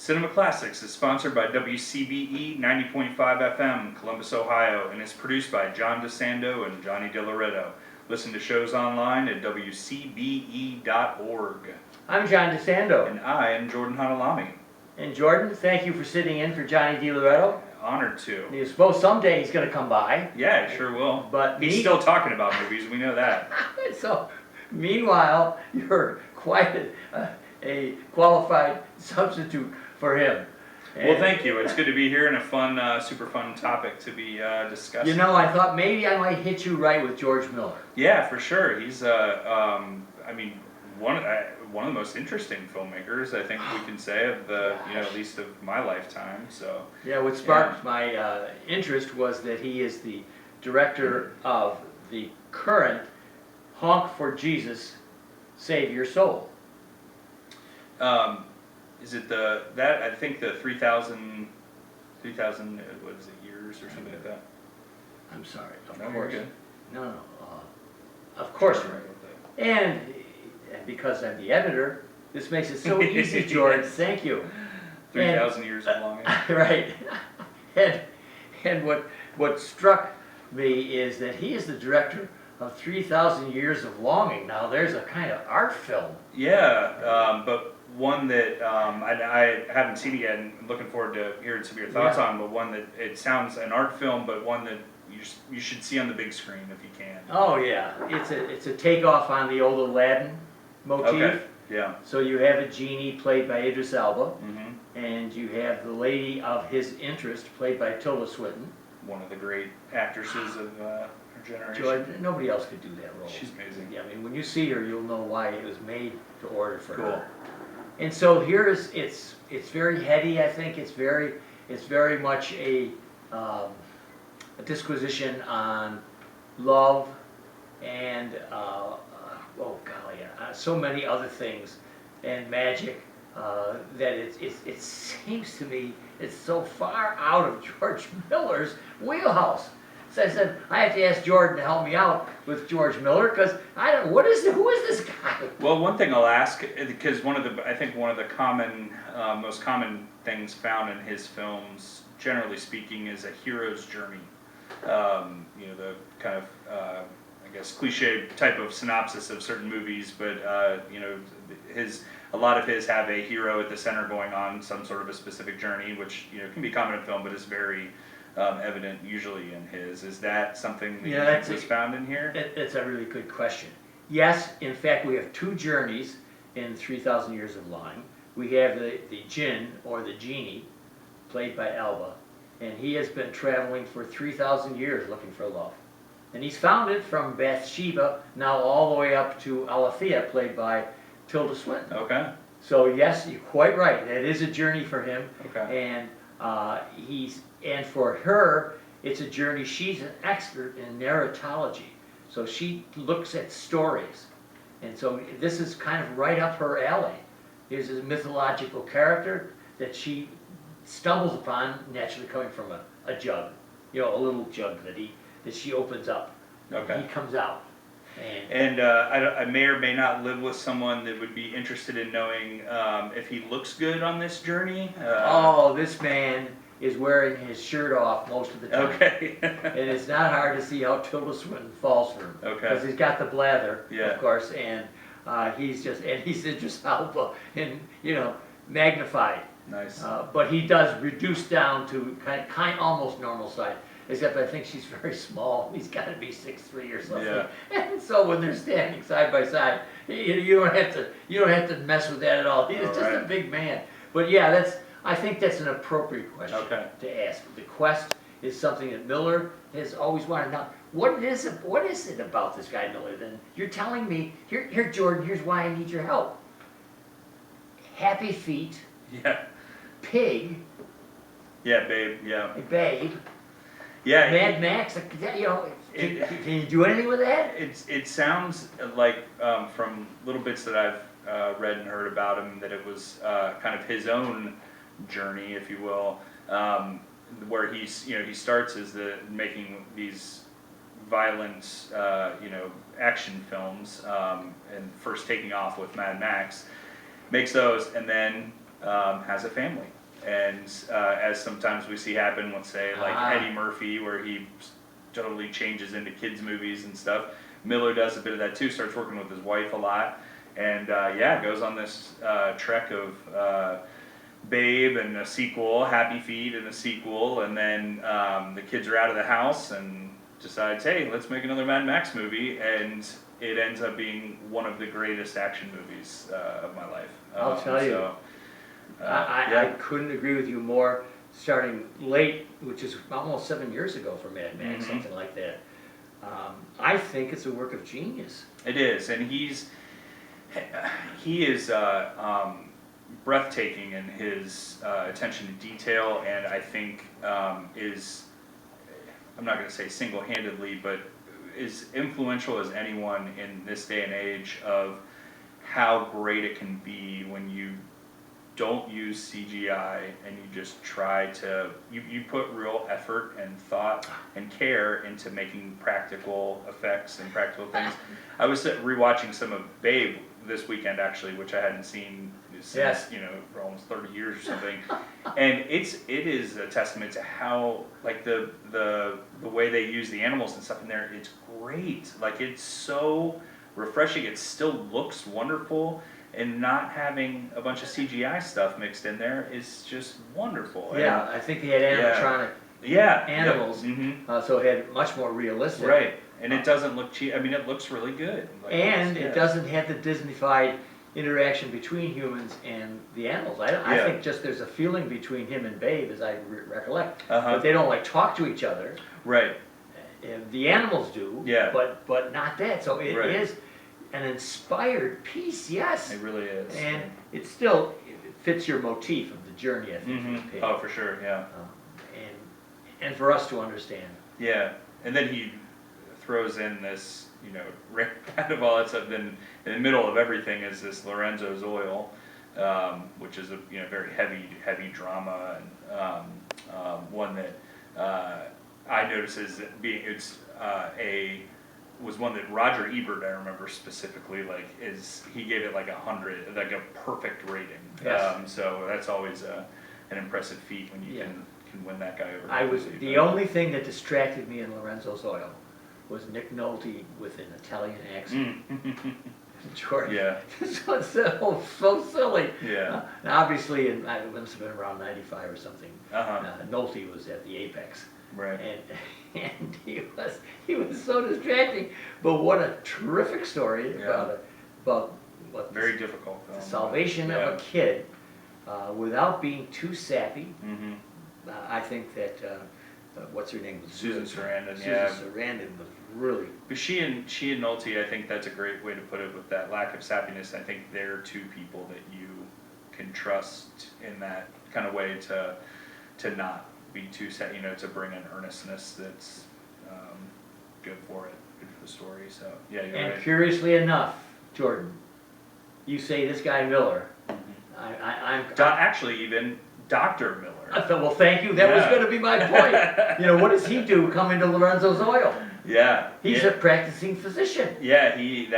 Cinema Classics is sponsored by WCBE 90.5 FM, Columbus, Ohio, and is produced by John DeSando and Johnny DiLoretto. Listen to shows online at WCBE.org. I'm John DeSando. And I am Jordan Hanhilammi. And Jordan, thank you for sitting in for Johnny DiLoretto. Honored to. You suppose someday he's going to come by. Yeah, sure will. But he's still talking about movies, we know that. So, meanwhile, you're quite a qualified substitute for him. Well, thank you. It's good to be here and a fun, super fun topic to be discussing. You know, I thought maybe I might hit you right with George Miller. Yeah, for sure. He's, I mean, one of the most interesting filmmakers, I think we can say, of the, at least of my lifetime. So. Yeah, what sparked my interest was that he is the director of the current Honk for Jesus, Save Your Soul. Is it I think the 3,000, what is it, years or something like that? I'm sorry. Of No, course. you're good. No. Of course you're right. And because I'm the editor, this makes it so easy, George. Thank you. 3,000 years of longing. Right. And what struck me is that he is the director of 3,000 Years of Longing. Now, there's a kind of art film. Yeah, but one that I haven't seen it yet, and I'm looking forward to hearing some of your thoughts on. But one that it sounds an art film, but one that you should see on the big screen if you can. Oh yeah, it's a takeoff on the old Aladdin motif. Okay. Yeah. So you have a genie played by Idris Elba, Mm-hmm. and you have the lady of his interest played by Tilda Swinton. One of the great actresses of her generation. Jordan, nobody else could do that role. She's amazing. Yeah, I mean, when you see her, you'll know why it was made to order for Cool. her. And so it's very heady. I think it's very much a disquisition on love and so many other things and magic that it seems to me it's so far out of George Miller's wheelhouse. So I said, I have to ask Jordan to help me out with George Miller because I don't. Who is this guy? Well, one thing I'll ask, because I think one of the most common things found in his films, generally speaking, is a hero's journey. The kind of I guess cliche type of synopsis of certain movies, but a lot of his have a hero at the center going on some sort of a specific journey, which can be common in film, but is very evident usually in his. Is that something that was found in here? That's a really good question. Yes, in fact, we have two journeys in 3,000 Years of Longing. We have the Jinn, or the genie, played by Elba, and he has been traveling for 3,000 years looking for love. And he's found it from Bathsheba, now all the way up to Alethea, played by Tilda Swinton. Okay. So yes, you're quite right. That is a journey for him. Okay. And and for her, it's a journey. She's an expert in narratology, so she looks at stories, and so this is kind of right up her alley. Here's a mythological character that she stumbles upon, naturally coming from a jug, a little jug that she opens up. Okay. He comes out. And I may or may not live with someone that would be interested in knowing if he looks good on this journey. This man is wearing his shirt off most of the time. Okay. And it's not hard to see how Tilda Swinton falls for him. Okay. Because he's got the blather, Yeah. of course, and he's Idris Elba, and magnified. Nice. But he does reduce down to kind almost normal size. Except I think she's very small. He's got to be 6'3" or something. Yeah. And so when they're standing side by side, you don't have to mess with that at all. He's just a big man. But yeah, I think that's an appropriate question to ask. The quest is something that Miller has always wanted. Now, what is it about this guy Miller? Then you're telling me here, Jordan. Here's why I need your help. Happy Feet. Yeah. Pig. Yeah, Babe. Yeah. Babe. Yeah. Mad Max, can you do anything with that? It sounds like from little bits that I've read and heard about him that it was kind of his own journey, if you will, where he starts as making these violent action films and first taking off with Mad Max, makes those, and then has a family. and as sometimes we see happen with, say, like Eddie Murphy, where he totally changes into kids movies and stuff. Miller does a bit of that too, starts working with his wife a lot, and yeah, goes on this trek of Babe and a sequel, Happy Feet and a sequel, and then the kids are out of the house and decides, hey, let's make another Mad Max movie, and it ends up being one of the greatest action movies of my life. I'll tell you, so, I couldn't agree with you more. Starting late, which is almost 7 years ago for Mad Max, something like that. I think it's a work of genius. It is, and he is breathtaking in his attention to detail, and I think is, I'm not going to say single-handedly, but is influential as anyone in this day and age of how great it can be when you don't use CGI and you just try to, you put real effort and thought and care into making practical effects and practical things. I was rewatching some of Babe this weekend actually, which I hadn't seen since, for almost 30 years or something. And it is a testament to how, like, the way they use the animals and stuff in there, it's great. Like, it's so refreshing. It still looks wonderful, and not having a bunch of CGI stuff mixed in there is just wonderful. Yeah, I think they had animatronic animals, so it had much more realistic. Right, and it doesn't look cheap. I mean, it looks really good. Like, and it doesn't have the Disney-fied interaction between humans and the animals. I think just there's a feeling between him and Babe, as I recollect, but they don't like talk to each other. Right. And the animals do. Yeah. But not that. So it is an inspired piece, yes. It really is. And it still fits your motif of the journey, I think. Oh, for sure, yeah. And for us to understand. Yeah, and then he throws in this, kind of all that stuff. Then in the middle of everything is this Lorenzo's Oil, which is a very heavy drama, and one that I notice is was one that Roger Ebert, I remember specifically, he gave it like 100, like a perfect rating. Yes. So that's always an impressive feat when you can win that guy over. The only thing that distracted me in Lorenzo's Oil was Nick Nolte with an Italian accent. Jordan. Yeah. So silly. Yeah. Now obviously, it must have been around 95 or something. Nolte was at the apex. Right. And he was so distracting. But what a terrific story about what very difficult film. The salvation of a kid without being too sappy. I think that what's her name? Susan Sarandon. Susan Sarandon was really. But she and Nolte, I think that's a great way to put it. With that lack of sappiness, I think they're two people that you can trust in that kind of way to not be too sad, to bring an earnestness that's good for it, good for the story. So yeah, you're right. And curiously enough, Jordan, you say this guy Miller. Actually, even Dr. Miller. I thought, well, thank you. That was going to be my point. What does he do? Come into Lorenzo's Oil? Yeah. He's a practicing physician. Yeah, he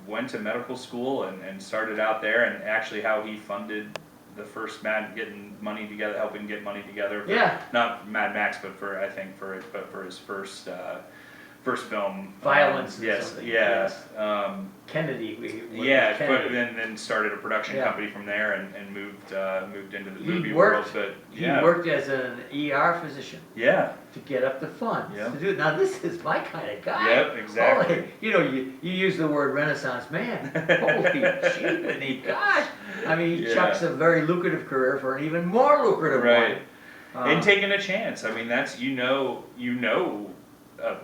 went to medical school and started out there, and actually how he funded the first getting money together, helping get money together. Not Mad Max, but for his first film. Violence. Yes. Yeah. Kennedy. But then started a production company from there and moved into the movie world. But he worked as an ER physician. Yeah. To get up the funds to do it. Now this is my kind of guy. Yep, exactly. You use the word Renaissance man. Holy jeepity, gosh! I mean, he chucks a very lucrative career for an even more lucrative one. And taking a chance. I mean, that's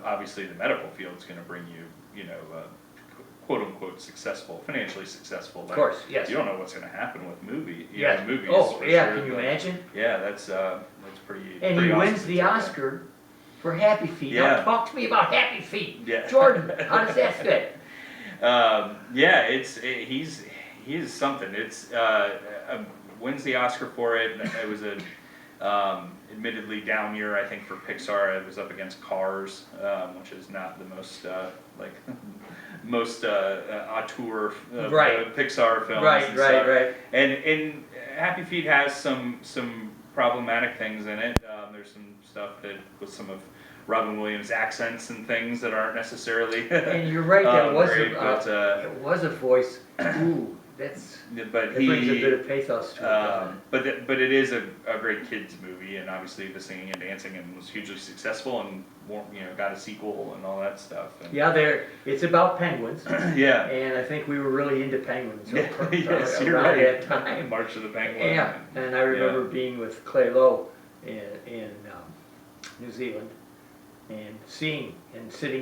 obviously the medical field is going to bring you, quote unquote successful, financially successful. Of course, yes. You don't know what's going to happen with movies. Oh, yeah. Can you imagine? Yeah, that's pretty. And pretty he awesome wins the Oscar for Happy Feet. Now talk to me about Happy Feet. Yeah. Jordan, how does that fit? He is something. It's wins the Oscar for it. And it was Admittedly, down year, I think for Pixar, it was up against Cars, which is not the most most auteur of Right. the Pixar films. Right, and right, stuff. right. And Happy Feet has some problematic things in it. There's some stuff that with some of Robin Williams' accents and things that aren't necessarily. And you're right, there was great, it was a voice. Ooh, but that brings a bit of pathos to it. doesn't it? but it is a great kids movie, and obviously the singing and dancing and was hugely successful, and got a sequel and all that stuff. And Yeah, it's about penguins, yeah. and I think we were really into penguins Yes, you're around right. that time. March of the Penguin. Yeah, and I remember being with Clay Lowe in New Zealand, and sitting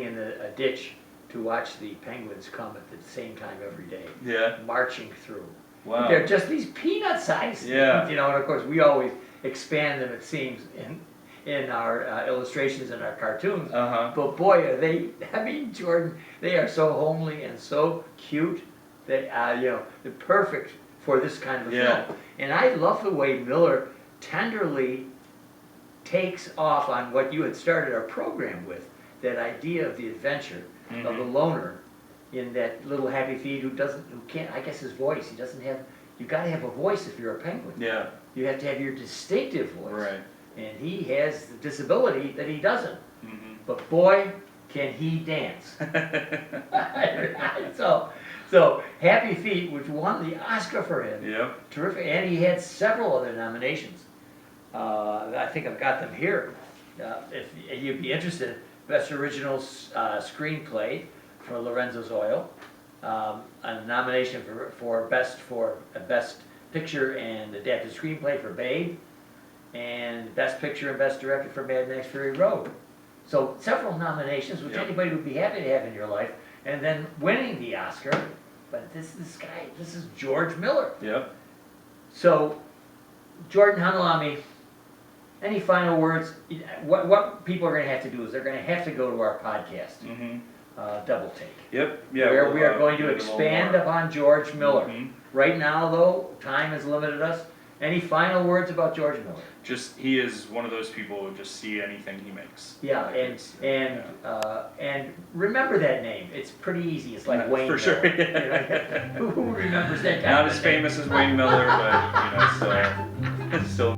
in a ditch to watch the penguins come at the same time every day, marching through. Wow. They're just these peanut-sized things, and of course we always expand them, it seems, in our illustrations and our cartoons. But boy, are they! I mean, Jordan, they are so homely and so cute. They, they're perfect for this kind of a film. And I love the way Miller tenderly takes off on what you had started our program with, that idea of the adventure of the loner in that little Happy Feet who can't, I guess his voice, he doesn't have, you gotta have a voice if you're a penguin. Yeah. You have to have your distinctive voice. Right. And he has the disability that he doesn't. But boy, can he dance. So Happy Feet, which won the Oscar for him. Yep. Terrific, and he had several other nominations. I think I've got them here. If you'd be interested, Best Original Screenplay for Lorenzo Zoil, a nomination for Best Picture and Adapted Screenplay for Babe, and Best Picture and Best Director for Mad Max Fury Road. So several nominations, which anybody would be happy to have in your life, and then winning the Oscar. But this is George Miller. Yep. So, Jordan Hanhilammi, any final words? What people are going to have to do is they're going to have to go to our podcast, Double Take. Yep. Yeah. Where we are going to expand upon George Miller. Right now, though, time has limited us. Any final words about George Miller? Just he is one of those people who just see anything he makes. Yeah, and remember that name. It's pretty easy. It's like Wayne for sure. Miller. Who remembers that guy? Not as famous as Wayne Miller, but still.